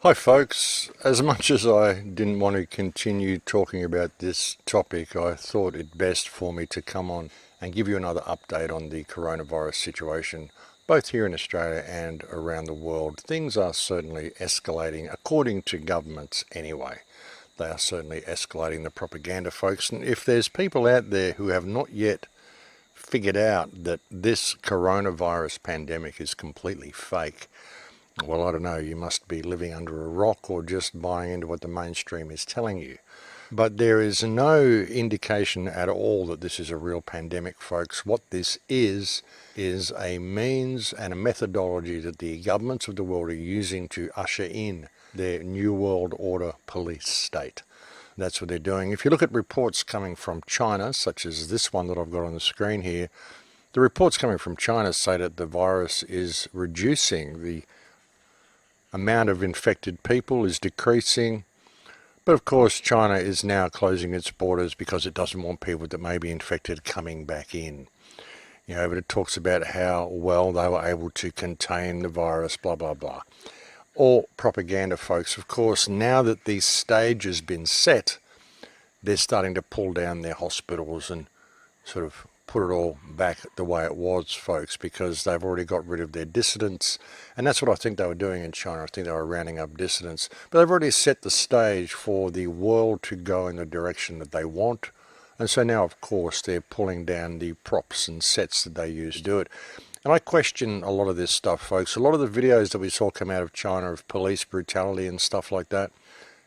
Hi folks, as much as I didn't want to continue talking about this topic, I thought it best for me to come on and give you another update on the coronavirus situation, both here in Australia and around the world. Things are certainly escalating, according to governments anyway. They are certainly escalating, the propaganda, folks. And if there's people out there who have not yet figured out that this coronavirus pandemic is completely fake, well, I don't know, you must be living under a rock or just buying into what the mainstream is telling you. But there is no indication at all that this is a real pandemic, folks. What this is a means and a methodology that the governments of the world are using to usher in their New World Order police state. That's what they're doing. If you look at reports coming from China, such as this one that I've got on the screen here, the reports coming from China say that the virus is reducing, the amount of infected people is decreasing, but of course China is now closing its borders because it doesn't want people that may be infected coming back in. But it talks about how well they were able to contain the virus, blah blah blah. All propaganda, folks. Of course, now that the stage has been set, they're starting to pull down their hospitals and sort of put it all back the way it was, folks, because they've already got rid of their dissidents. And that's what I think they were doing in China. I think they were rounding up dissidents. But they've already set the stage for the world to go in the direction that they want. And so now, of course, they're pulling down the props and sets that they use to do it. And I question a lot of this stuff, folks. A lot of the videos that we saw come out of China of police brutality and stuff like that,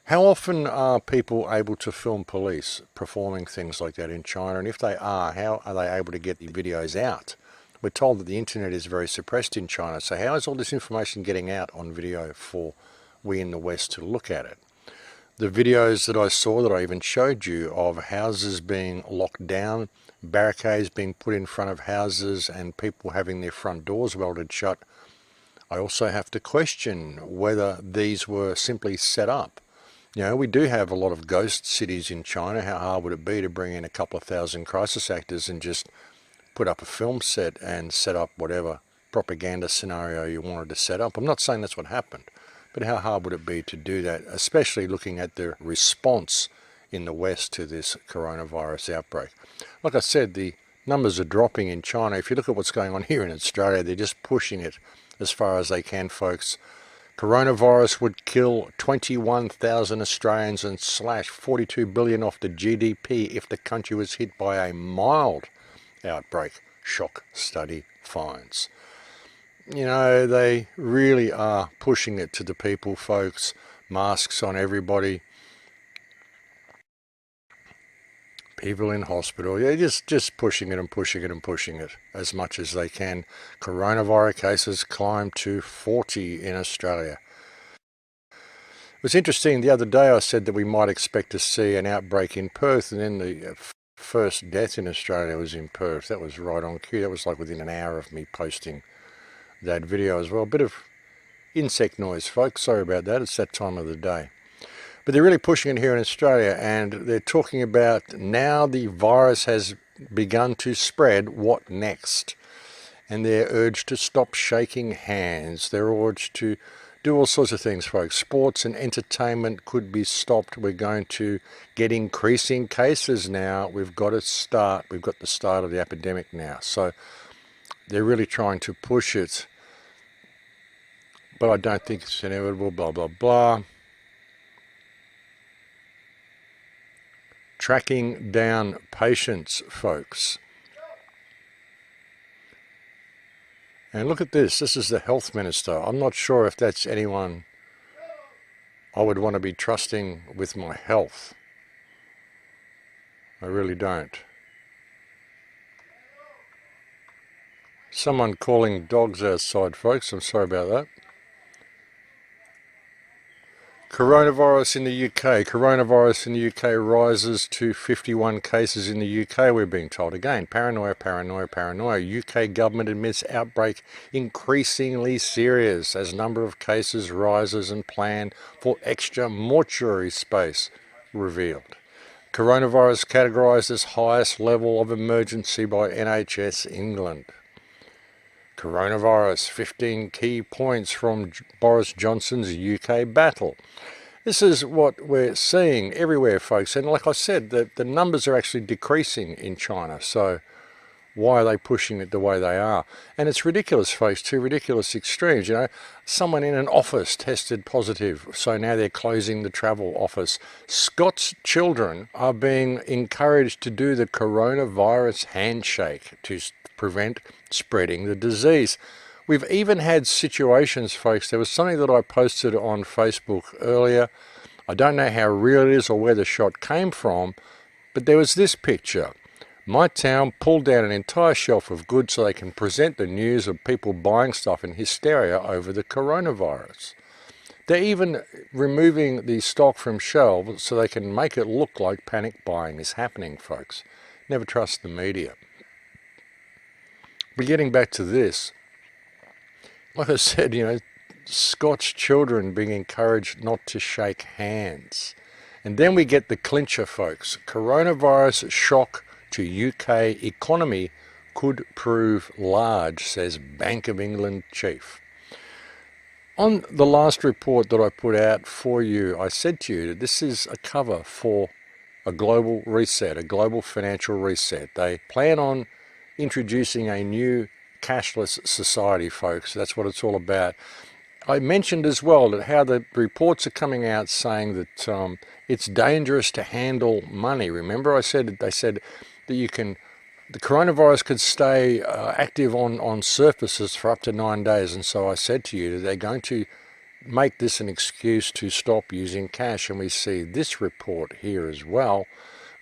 how often are people able to film police performing things like that in China? And if they are, how are they able to get the videos out? We're told that the internet is very suppressed in China, so how is all this information getting out on video for we in the West to look at it? The videos that I saw, that I even showed you, of houses being locked down, barricades being put in front of houses, and people having their front doors welded shut, I also have to question whether these were simply set up. We do have a lot of ghost cities in China. How hard would it be to bring in a couple of thousand crisis actors and just put up a film set and set up whatever propaganda scenario you wanted to set up? I'm not saying that's what happened, but how hard would it be to do that, especially looking at the response in the West to this coronavirus outbreak? Like I said, the numbers are dropping in China. If you look at what's going on here in Australia, they're just pushing it as far as they can, folks. Coronavirus would kill 21,000 Australians and slash 42 billion off the GDP if the country was hit by a mild outbreak, shock study finds. They really are pushing it to the people, folks. Masks on everybody. People in hospital, just pushing it and pushing it and pushing it as much as they can. Coronavirus cases climbed to 40 in Australia. It was interesting, the other day I said that we might expect to see an outbreak in Perth, and then the first death in Australia was in Perth. That was right on cue. That was like within an hour of me posting that video as well. A bit of insect noise, folks. Sorry about that. It's that time of the day. But they're really pushing it here in Australia, and they're talking about now the virus has begun to spread, what next? And they're urged to stop shaking hands. They're urged to do all sorts of things, folks. Sports and entertainment could be stopped. We're going to get increasing cases now. We've got the start of the epidemic now. So they're really trying to push it. But I don't think it's inevitable, blah, blah, blah. Tracking down patients, folks. And look at this. This is the health minister. I'm not sure if that's anyone I would want to be trusting with my health. I really don't. Someone calling dogs outside, folks. I'm sorry about that. Coronavirus in the UK. Coronavirus in the UK rises to 51 cases in the UK, we're being told. Again, paranoia, paranoia, paranoia. UK government admits outbreak increasingly serious as number of cases rises and plan for extra mortuary space revealed. Coronavirus categorised as highest level of emergency by NHS England. Coronavirus, 15 key points from Boris Johnson's UK battle. This is what we're seeing everywhere, folks. And like I said, the numbers are actually decreasing in China. So why are they pushing it the way they are? And it's ridiculous, folks, to ridiculous extremes. You know, someone in an office tested positive, so now they're closing the travel office. Scots children are being encouraged to do the coronavirus handshake to prevent spreading the disease. We've even had situations, folks. There was something that I posted on Facebook earlier. I don't know how real it is or where the shot came from, but there was this picture. My town pulled down an entire shelf of goods so they can present the news of people buying stuff in hysteria over the coronavirus. They're even removing the stock from shelves so they can make it look like panic buying is happening, folks. Never trust the media. But getting back to this, like I said, you know, Scots children being encouraged not to shake hands. And then we get the clincher, folks. Coronavirus shock to UK economy could prove large, says Bank of England chief. On the last report that I put out for you, I said to you that this is a cover for a global reset, a global financial reset. They plan on introducing a new cashless society, folks. That's what it's all about. I mentioned as well that how the reports are coming out saying that it's dangerous to handle money. Remember they said that the coronavirus could stay active on surfaces for up to 9 days. And so I said to you that they're going to make this an excuse to stop using cash. And we see this report here as well.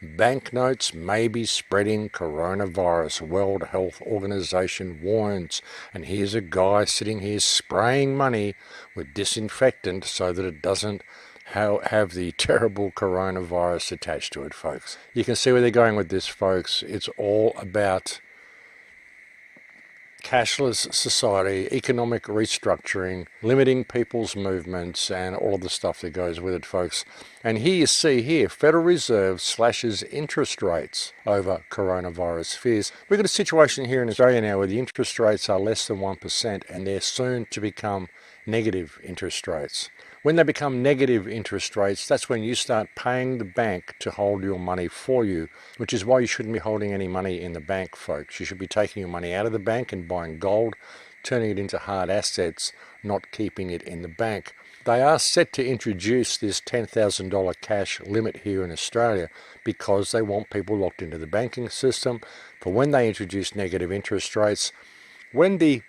Banknotes may be spreading coronavirus, World Health Organization warns. And here's a guy sitting here spraying money with disinfectant so that it doesn't have the terrible coronavirus attached to it, folks. You can see where they're going with this, folks. It's all about cashless society, economic restructuring, limiting people's movements, and all of the stuff that goes with it, folks. And here you see here, Federal Reserve slashes interest rates over coronavirus fears. We've got a situation here in Australia now where the interest rates are less than 1%, and they're soon to become negative interest rates. When they become negative interest rates, that's when you start paying the bank to hold your money for you, which is why you shouldn't be holding any money in the bank, folks. You should be taking your money out of the bank and buying gold, turning it into hard assets, not keeping it in the bank. They are set to introduce this $10,000 cash limit here in Australia because they want people locked into the banking system for when they introduce negative interest rates. When the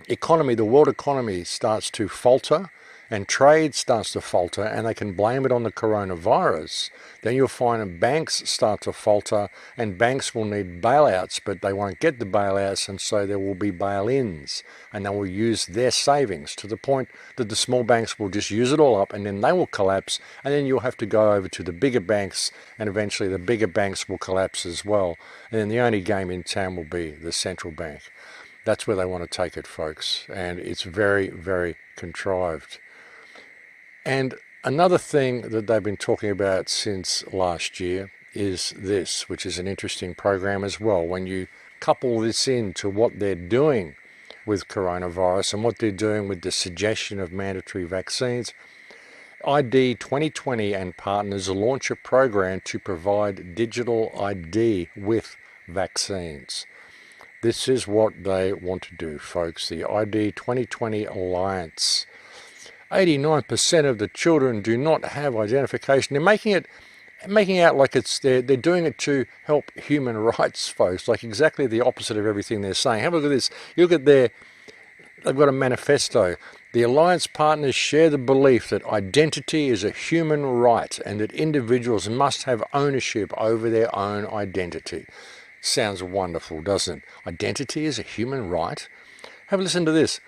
economy, the world economy, starts to falter, and trade starts to falter, and they can blame it on the coronavirus, then you'll find banks start to falter, and banks will need bailouts, but they won't get the bailouts, and so there will be bail-ins, and they will use their savings to the point that the small banks will just use it all up, and then they will collapse, and then you'll have to go over to the bigger banks, and eventually the bigger banks will collapse as well, and then the only game in town will be the central bank. That's where they want to take it, folks, and it's very, very contrived. And another thing that they've been talking about since last year is this, which is an interesting program as well. When you couple this into what they're doing with coronavirus and what they're doing with the suggestion of mandatory vaccines, ID 2020 and partners launch a program to provide digital ID with vaccines. This is what they want to do, folks. The ID 2020 Alliance. 89% of the children do not have identification. They're making out like they're doing it to help human rights, folks. Like exactly the opposite of everything they're saying. Have a look at this. You look at they've got a manifesto. The Alliance partners share the belief that identity is a human right and that individuals must have ownership over their own identity. Sounds wonderful, doesn't it? Identity is a human right. Have a listen to this.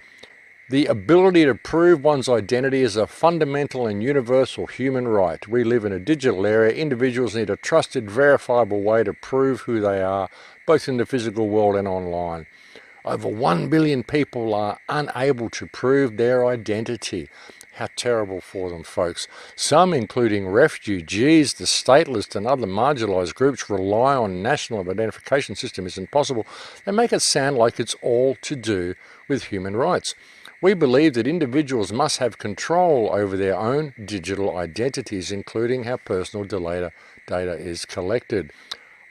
The ability to prove one's identity is a fundamental and universal human right. We live in a digital era. Individuals need a trusted, verifiable way to prove who they are, both in the physical world and online. Over 1 billion people are unable to prove their identity. How terrible for them, folks. Some, including refugees, the stateless and other marginalised groups, rely on national identification system is impossible. They make it sound like it's all to do with human rights. We believe that individuals must have control over their own digital identities, including how personal data is collected.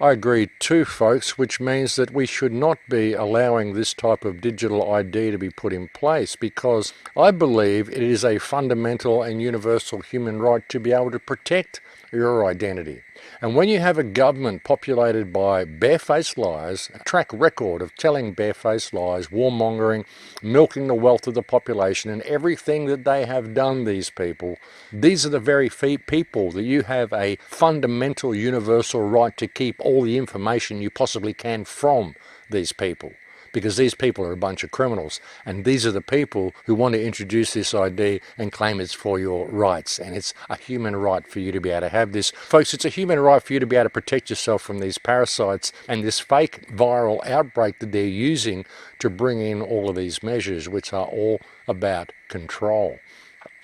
I agree too, folks, which means that we should not be allowing this type of digital ID to be put in place, because I believe it is a fundamental and universal human right to be able to protect your identity. And when you have a government populated by barefaced lies, a track record of telling barefaced lies, warmongering, milking the wealth of the population, and everything that they have done, these are the very people that you have a fundamental universal right to keep all the information you possibly can from these people. Because these people are a bunch of criminals, and these are the people who want to introduce this ID and claim it's for your rights, and it's a human right for you to be able to have this. Folks, it's a human right for you to be able to protect yourself from these parasites and this fake viral outbreak that they're using to bring in all of these measures, which are all about control.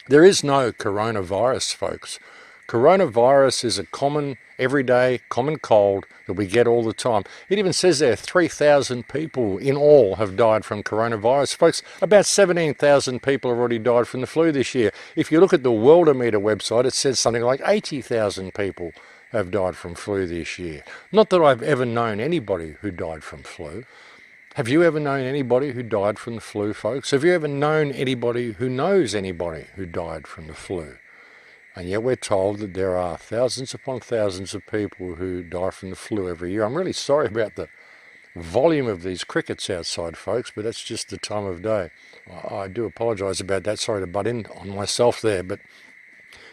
There is no coronavirus, folks. Coronavirus is a common, everyday, common cold that we get all the time. It even says there 3,000 people in all have died from coronavirus. Folks, about 17,000 people have already died from the flu this year. If you look at the Worldometer website, it says something like 80,000 people have died from flu this year. Not that I've ever known anybody who died from flu. Have you ever known anybody who died from the flu, folks? Have you ever known anybody who knows anybody who died from the flu? And yet we're told that there are thousands upon thousands of people who die from the flu every year. I'm really sorry about the volume of these crickets outside, folks, but that's just the time of day. I do apologise about that. Sorry to butt in on myself there. But,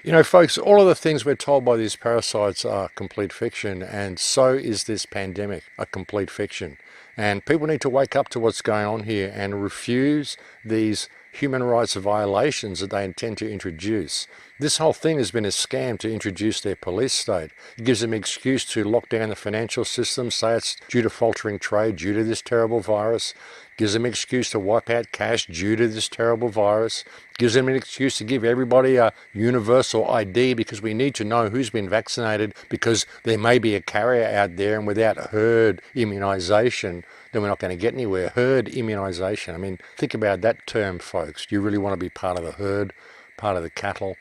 you know, folks, all of the things we're told by these parasites are complete fiction, and so is this pandemic a complete fiction. And people need to wake up to what's going on here and refuse these human rights violations that they intend to introduce. This whole thing has been a scam to introduce their police state. It gives them an excuse to lock down the financial system, say it's due to faltering trade, due to this terrible virus. Gives them an excuse to wipe out cash due to this terrible virus. Gives them an excuse to give everybody a universal ID because we need to know who's been vaccinated, because there may be a carrier out there, and without herd immunisation, then we're not going to get anywhere. Herd immunisation. I mean, think about that term, folks. Do you really want to be part of the herd, part of the cattle?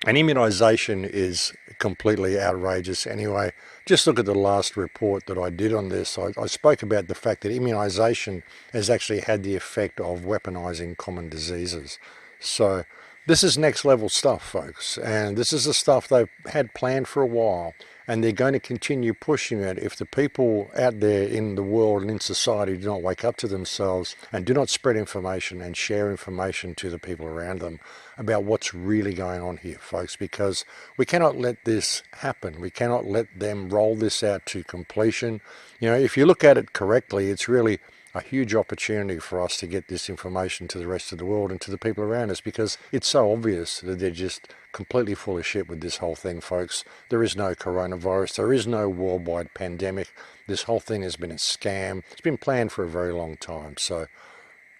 And immunisation is completely outrageous anyway. Just look at the last report that I did on this. I spoke about the fact that immunisation has actually had the effect of weaponising common diseases. So this is next level stuff, folks. And this is the stuff they've had planned for a while. And they're going to continue pushing it if the people out there in the world and in society do not wake up to themselves and do not spread information and share information to the people around them about what's really going on here, folks, because we cannot let this happen. We cannot let them roll this out to completion. You know, if you look at it correctly, it's really a huge opportunity for us to get this information to the rest of the world and to the people around us, because it's so obvious that they're just completely full of shit with this whole thing, folks. There is no coronavirus. There is no worldwide pandemic. This whole thing has been a scam. It's been planned for a very long time. So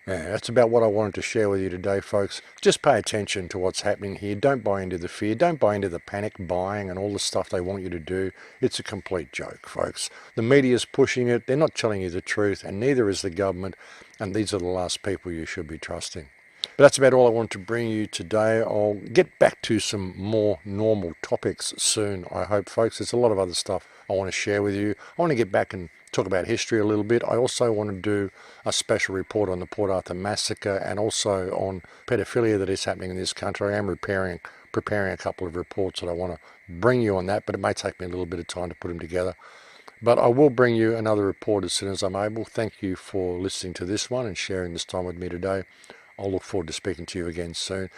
yeah, that's about what I wanted to share with you today, folks. Just pay attention to what's happening here. Don't buy into the fear. Don't buy into the panic buying and all the stuff they want you to do. It's a complete joke, folks. The media's pushing it. They're not telling you the truth, and neither is the government. And these are the last people you should be trusting. But that's about all I want to bring you today. I'll get back to some more normal topics soon, I hope, folks. There's a lot of other stuff I want to share with you. I want to get back and talk about history a little bit. I also want to do a special report on the Port Arthur massacre and also on pedophilia that is happening in this country. I am preparing a couple of reports that I want to bring you on that, but it may take me a little bit of time to put them together. But I will bring you another report as soon as I'm able. Thank you for listening to this one and sharing this time with me today. I'll look forward to speaking to you again soon.